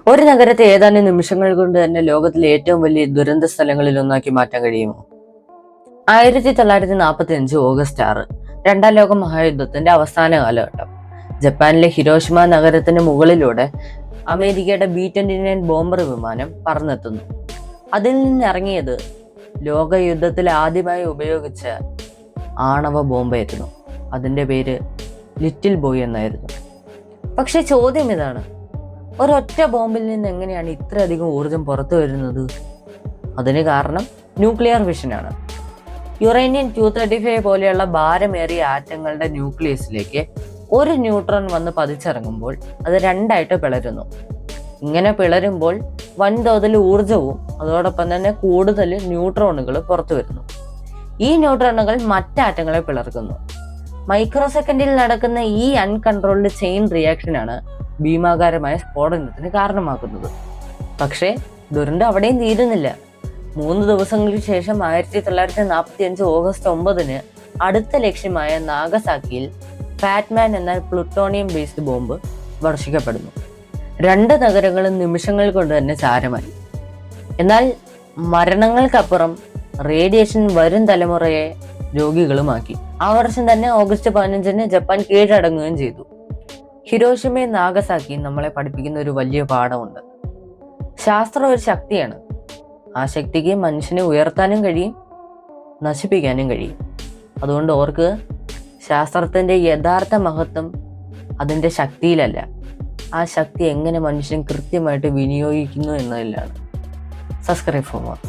ഒരു നഗരത്തെ ഏതാനും നിമിഷങ്ങൾ കൊണ്ട് തന്നെ ലോകത്തിലെ ഏറ്റവും വലിയ ദുരന്ത സ്ഥലങ്ങളിൽ ഒന്നാക്കി മാറ്റാൻ കഴിയുമോ? 1945 ഓഗസ്റ്റ് 6, രണ്ടാം ലോക മഹായുദ്ധത്തിന്റെ അവസാന കാലഘട്ടം. ജപ്പാനിലെ ഹിരോഷിമ നഗരത്തിന് മുകളിലൂടെ അമേരിക്കയുടെ B-29 ബോംബർ വിമാനം പറന്നെത്തുന്നു. അതിൽ നിന്നിറങ്ങിയത് ലോകയുദ്ധത്തിൽ ആദ്യമായി ഉപയോഗിച്ച ആണവ ബോംബായിരുന്നു. അതിന്റെ പേര് ലിറ്റിൽ ബോയ് എന്നായിരുന്നു. പക്ഷെ ചോദ്യം ഇതാണ്, ഒരൊറ്റ ബോംബിൽ നിന്ന് എങ്ങനെയാണ് ഇത്രയധികം ഊർജം പുറത്തു വരുന്നത്? അതിന് കാരണം ന്യൂക്ലിയർ ഫിഷനാണ്. യുറേനിയം 235 പോലെയുള്ള ഭാരമേറിയ ആറ്റങ്ങളുടെ ന്യൂക്ലിയസിലേക്ക് ഒരു ന്യൂട്രോൺ വന്ന് പതിച്ചിറങ്ങുമ്പോൾ അത് രണ്ടായിട്ട് പിളരുന്നു. ഇങ്ങനെ പിളരുമ്പോൾ വൻതോതിൽ ഊർജവും അതോടൊപ്പം തന്നെ കൂടുതൽ ന്യൂട്രോണുകൾ പുറത്തു വരുന്നു. ഈ ന്യൂട്രോണുകൾ മറ്റാറ്റങ്ങളെ പിളർക്കുന്നു. മൈക്രോ സെക്കൻഡിൽ നടക്കുന്ന ഈ അൺകൺട്രോൾഡ് ചെയിൻ റിയാക്ഷനാണ് ഭീമാകാരമായ സ്ഫോടനത്തിന് കാരണമാക്കുന്നത്. പക്ഷേ ദുരന്തം അവിടെയും തീരുന്നില്ല. 3 ദിവസങ്ങൾക്ക് ശേഷം 1945 ഓഗസ്റ്റ് 9 അടുത്ത ലക്ഷ്യമായ നാഗസാക്കിയിൽ ഫാറ്റ്മാൻ എന്ന പ്ലൂട്ടോണിയം ബേസ്ഡ് ബോംബ് വർഷിക്കപ്പെടുന്നു. 2 നഗരങ്ങളും നിമിഷങ്ങൾ കൊണ്ട് തന്നെ ചാരമായി. എന്നാൽ മരണങ്ങൾക്കപ്പുറം റേഡിയേഷൻ വരും തലമുറയെ രോഗികളുമാക്കി. ആ വർഷം തന്നെ ഓഗസ്റ്റ് 15 ജപ്പാൻ കീഴടങ്ങുകയും ചെയ്തു. ഹിരോഷിമയും നാഗസാക്കിയും നമ്മളെ പഠിപ്പിക്കുന്ന ഒരു വലിയ പാഠമുണ്ട്. ശാസ്ത്രം ഒരു ശക്തിയാണ്. ആ ശക്തിക്ക് മനുഷ്യനെ ഉയർത്താനും കഴിയും, നശിപ്പിക്കാനും കഴിയും. അതുകൊണ്ട് ഓർക്ക്, ശാസ്ത്രത്തിന്റെ യഥാർത്ഥ മഹത്വം അതിന്റെ ശക്തിയിലല്ല, ആ ശക്തി എങ്ങനെ മനുഷ്യൻ കൃത്യമായിട്ട് വിനിയോഗിക്കുന്നു എന്നതിലാണ്. Subscribe for more.